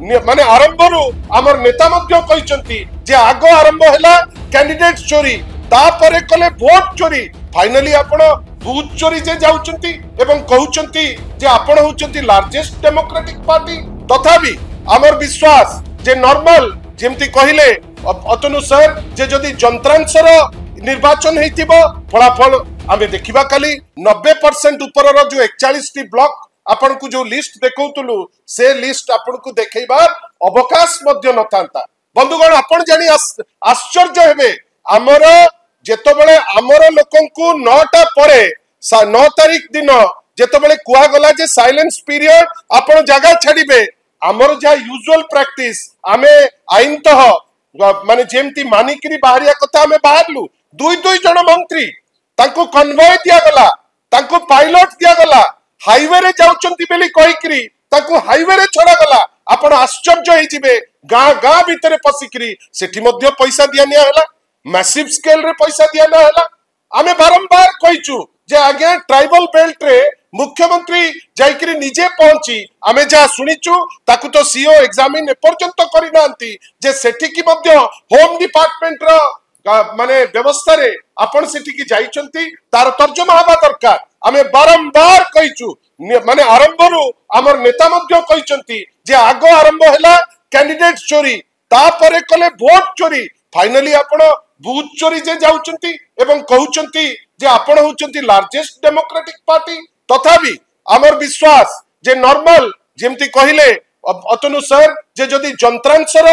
माने आरंभरू आमर नेता मध्य कहिसंती जे आगो आरंभ हैला कैंडिडेट चोरी तापरे कले वोट चोरी फाइनली आपण बूथ चोरी जे जाउचंती एवं कहउचंती जे आपण होचंती लार्जेस्ट डेमोक्रेटिक पार्टी तथापि आमर विश्वास जे नॉर्मल जेमती कहिले अतनु सर जे जदि जंत्रांशर निर्वाचन हेतिबो फलाफल आमे देखिबा काली 90% ऊपर जो 41 टी ब्लॉक आपण को जो लिस्ट देखौतलु से लिस्ट आपण को देखैबार अवकाश मध्य नथांता बंधुगण आपण जानी आश्चर्य हेबे हमर जेतबेले हमर लोकन को 9टा परे 9 तारीख दिन जेतबेले कुआ गला जे साइलेंस पीरियड आपण जगह छाडिबे हमर जा यूजुअल प्रैक्टिस आमे आईन तह माने जेमती मानिकरी बाहरिया कथा आमे बाहरलु दुई दुई जन मंत्री तांको कन्वॉय दिया गला तांको पायलट दिया गला हाईवे रे जाउचंती बेली कहिकरी तांको हाईवे रे छोड़ा गला आपण आश्चर्य हे जिवे गां गां भीतर पसिकरी सेठी मध्ये पैसा दिया निया हला मैसिव स्केल रे पैसा दिया ना हला आमे बारंबार कहिचु जे आगे ट्राइबल बेल्ट रे मुख्यमंत्री जाइकरी निजे पहुंची आमे जा सुनिचु ताकु तो सीओ एग्जामिन पर्यंत करि नांती जे सेठी की मध्ये होम डिपार्टमेंट रो माने व्यवस्था रे आपण सेठी की जाइचंती तार तर्जमा हबा दरकार आमे बारंबार कहिचु माने आरंभरू आमर नेता मध्य कहिचंती जे आगो आरंभ हैला कैंडिडेट चोरी तापरे कले वोट चोरी फाइनली आपण बूथ चोरी जे जाउचंती एवं कहउचंती जे आपण होचंती लार्जेस्ट डेमोक्रेटिक पार्टी तथापि आमर विश्वास जे नॉर्मल जेमती कहिले अतनु सर जे जदि जंत्रांशर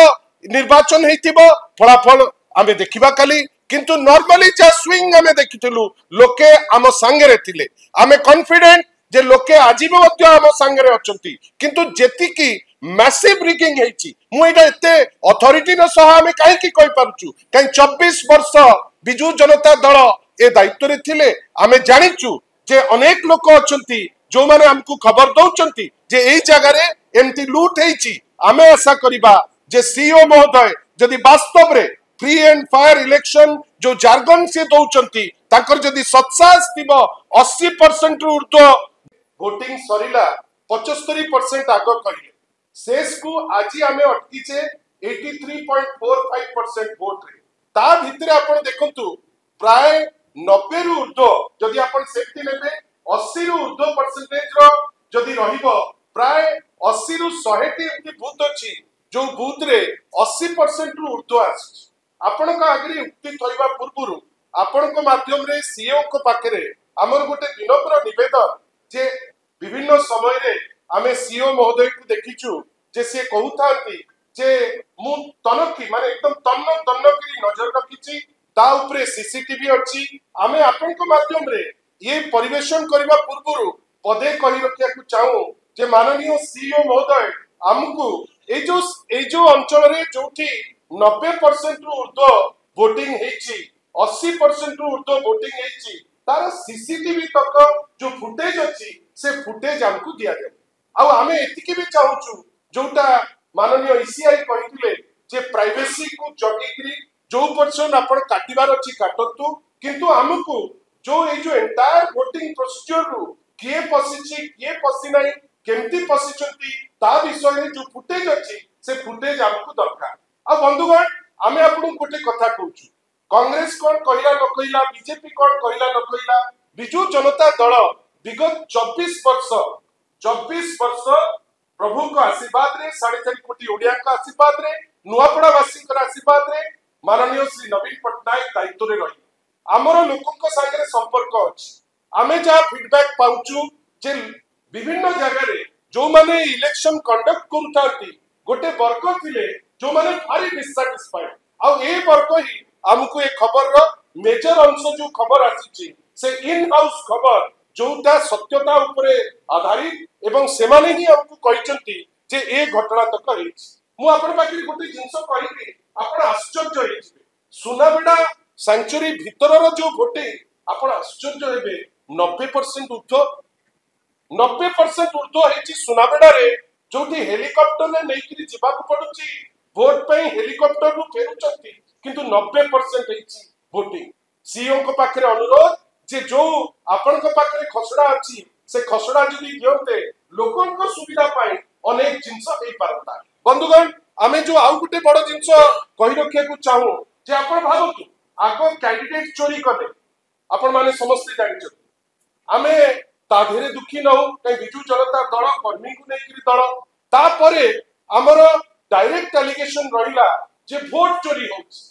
निर्वाचन हेतिबो फलाफल आमे देखिबा काली किंतु नॉर्मली जा स्विंग आमे देखिथिलु लोके आम संगे थिले आमे कॉन्फिडेंट जे लोके आजीव मध्य आम संगे अछंती किंतु जेति की मैसिव रिगिंग हेची मु एटा एते अथॉरिटी न सह आमे काहे की कहि पारुचु काई 24 वर्ष बिजू जनता दल ए दायित्व रे थिले आमे जानिचु जे अनेक लोक अछंती जो माने हमकु खबर दउचंती जे एई जगह रे एमती लूट हेची आमे आशा करिबा जे सीओ महोदय जदि वास्तव रे फ्री एंड फायर इलेक्शन जो जार्गन से दउचंती ताकर जदि सत्सास थिबो 80% रु ऊर्ध्व वोटिंग सरिला 75% आगो कहिले शेष को आजी आमे अटकीचे 83.45% वोट रे ता भितरे आपण देखंतु प्राय 90 रु ऊर्ध्व जदि आपण सेफ्टी नेबे 80 रु ऊर्ध्व परसेंटेज रो जदि रहिबो प्राय 80 रु 100 टी एमती बूथ अछि जो बूथ रे 80% रु ऊर्ध्व आछि आपण का आगरी उक्ति थइबा पूर्वरु आपण को माध्यम रे सीओ को पाखरे हमर गोटे विनम्र निवेदन जे विभिन्न समय रे आमे सीओ महोदय को देखिछु जे से कहउथांती जे मु तनकी माने एकदम तन्नकरी नजर रखिछि ता ऊपरे सीसीटीवी अछि आमे आपण को माध्यम रे ये परिवेशन करबा पूर्वरु पदे कहि रखिया को चाहू जे माननीय सीओ महोदय हमकु ए जो अंचल रे जोठी 90% रु ऊर्ध्व वोटिंग हेची 80% रु ऊर्ध्व वोटिंग हेची तार सीसीटीवी तक जो फुटेज अछि से फुटेज हमकु दिया जाय आ हमें एतिकी भी चाहूछु जोटा माननीय ईसीआई कहिथिले जे प्राइवेसी को जगिकरी जो पर्सन आपण काटिबार अछि काटतु किंतु हमकु जो ए जो एंटायर वोटिंग प्रोसीजर रु के पसिछि के पसि नाही केमती पसिचंती ता विषय रे जो फुटेज अछि से फुटेज हमकु दरकार आ बंधुगण आमे आपन गोटे कथा कहूछु कांग्रेस कोन कहिला न कहिला बीजेपी कोन कहिला न कहिला बिजू जनता दल विगत 24 वर्ष प्रभु को आशीर्वाद रे 4.5 कोटी ओडिया का आशीर्वाद रे नुआपड़ा वासी का आशीर्वाद रे माननीय श्री नवीन पटनायक दायित्व रे रही हमर लोकन को संगे संपर्क अछि आमे जा फीडबैक पाउछु जे विभिन्न जगह रे जो माने इलेक्शन कंडक्ट करूथांती गोटे वर्ग थिले जो माने भारी डिससैटिस्फाइड आ ए वर्ग ही हमकु ए खबर रो मेजर अंश जो खबर आसीची से इन हाउस खबर जोटा सत्यता उपरे आधारित एवं सेमाने ही हमकु कहिचंती जे ए घटना तक हेछि मु आपन बाकी गोटे जिंस कहिबी आपण आश्चर्य हेछि सुनाबेडा सेंचुरी भीतर रो जो भोटे आपण आश्चर्य हेबे 90% ऊर्ध्व हेछि सुनाबेडा रे जोटी हेलिकॉप्टर ने नेकिरी जिबा को पडुची वोट पे हेलिकॉप्टर रु फेरुचंती किंतु 90% हेछि वोटिंग सीओ को पाखरे अनुरोध जे जो आपण को पाखरे खसडा अछि से खसडा जदी दियते लोकन को सुविधा पाई अनेक जिंस हेई पारता बंधुगण आमे जो आउ गुटे बड़ जिंस कहि रखिया को चाहू जे आपण भाबतु आगो कैंडिडेट चोरी करले आपण माने समस्त जानि आमे ता धेरे दुखी न हो कहीं बिजू जनता दल कर्मी को लेकिन दल तापरे आमर डायरेक्ट एलिगेशन रहिला जे वोट चोरी होउछ